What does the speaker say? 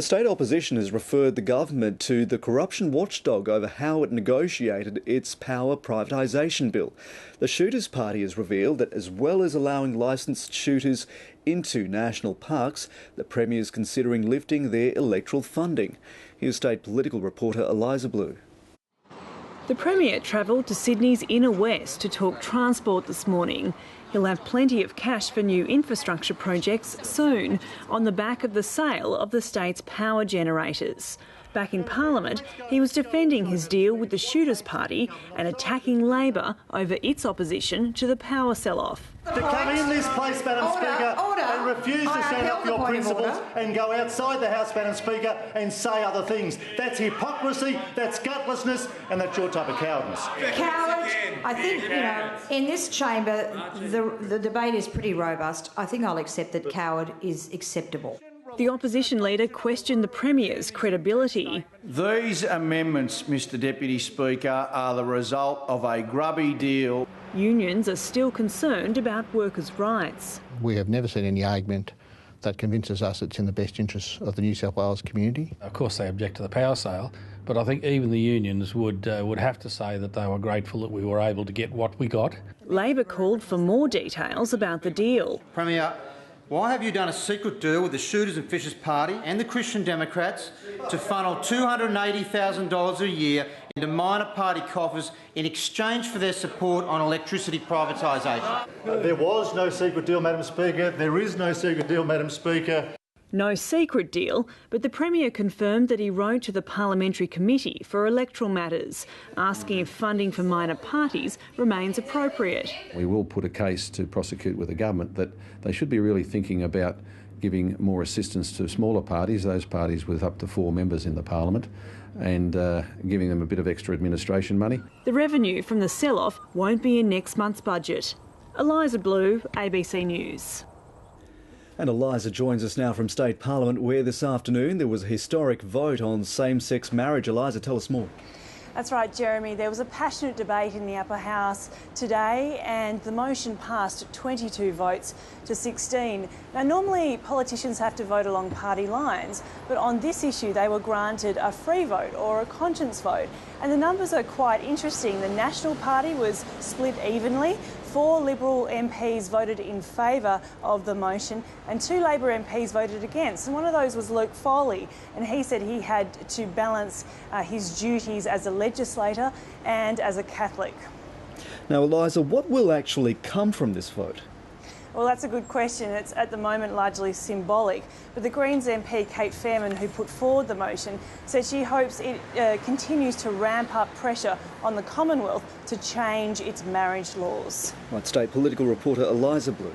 The state opposition has referred the government to the corruption watchdog over how it negotiated its power privatisation bill. The Shooters Party has revealed that as well as allowing licensed shooters into national parks, the Premier is considering lifting their electoral funding. Here's state political reporter Eliza Blue. The Premier travelled to Sydney's inner west to talk transport this morning. He'll have plenty of cash for new infrastructure projects soon, on the back of the sale of the state's power generators. Back in Parliament, he was defending his deal with the Shooters Party and attacking Labor over its opposition to the power sell-off. To come in this place, Madam Speaker, and refuse to stand up for your principles and go outside the House, Madam Speaker, and say other things. That's hypocrisy, that's gutlessness, and that's your type of cowardice. Coward, I think, in this chamber, the debate is pretty robust. I think I'll accept that coward is acceptable. The opposition leader questioned the Premier's credibility. These amendments, Mr Deputy Speaker, are the result of a grubby deal. Unions are still concerned about workers' rights. We have never seen any argument that convinces us it's in the best interests of the New South Wales community. Of course they object to the power sale, but I think even the unions would have to say that they were grateful that we were able to get what we got. Labor called for more details about the deal. Premier, why have you done a secret deal with the Shooters and Fishers Party and the Christian Democrats to funnel $280,000 a year into minor party coffers in exchange for their support on electricity privatisation? There was no secret deal, Madam Speaker. There is no secret deal, Madam Speaker. No secret deal, but the Premier confirmed that he wrote to the Parliamentary Committee for Electoral Matters, asking if funding for minor parties remains appropriate. We will put a case to prosecute with the government that they should be really thinking about giving more assistance to smaller parties, those parties with up to 4 members in the Parliament, and giving them a bit of extra administration money. The revenue from the sell-off won't be in next month's budget. Eliza Blue, ABC News. And Eliza joins us now from State Parliament, where this afternoon there was a historic vote on same-sex marriage. Eliza, tell us more. That's right, Jeremy. There was a passionate debate in the upper house today and the motion passed 22 votes to 16. Now, normally politicians have to vote along party lines, but on this issue they were granted a free vote or a conscience vote. And the numbers are quite interesting. The National Party was split evenly. 4 Liberal MPs voted in favour of the motion and 2 Labor MPs voted against. And one of those was Luke Foley, and he said he had to balance his duties as a legislator and as a Catholic. Now, Eliza, what will actually come from this vote? Well, that's a good question. It's at the moment largely symbolic. But the Greens MP, Kate Fairman, who put forward the motion, said she hopes it continues to ramp up pressure on the Commonwealth to change its marriage laws. Right, State political reporter Eliza Blue.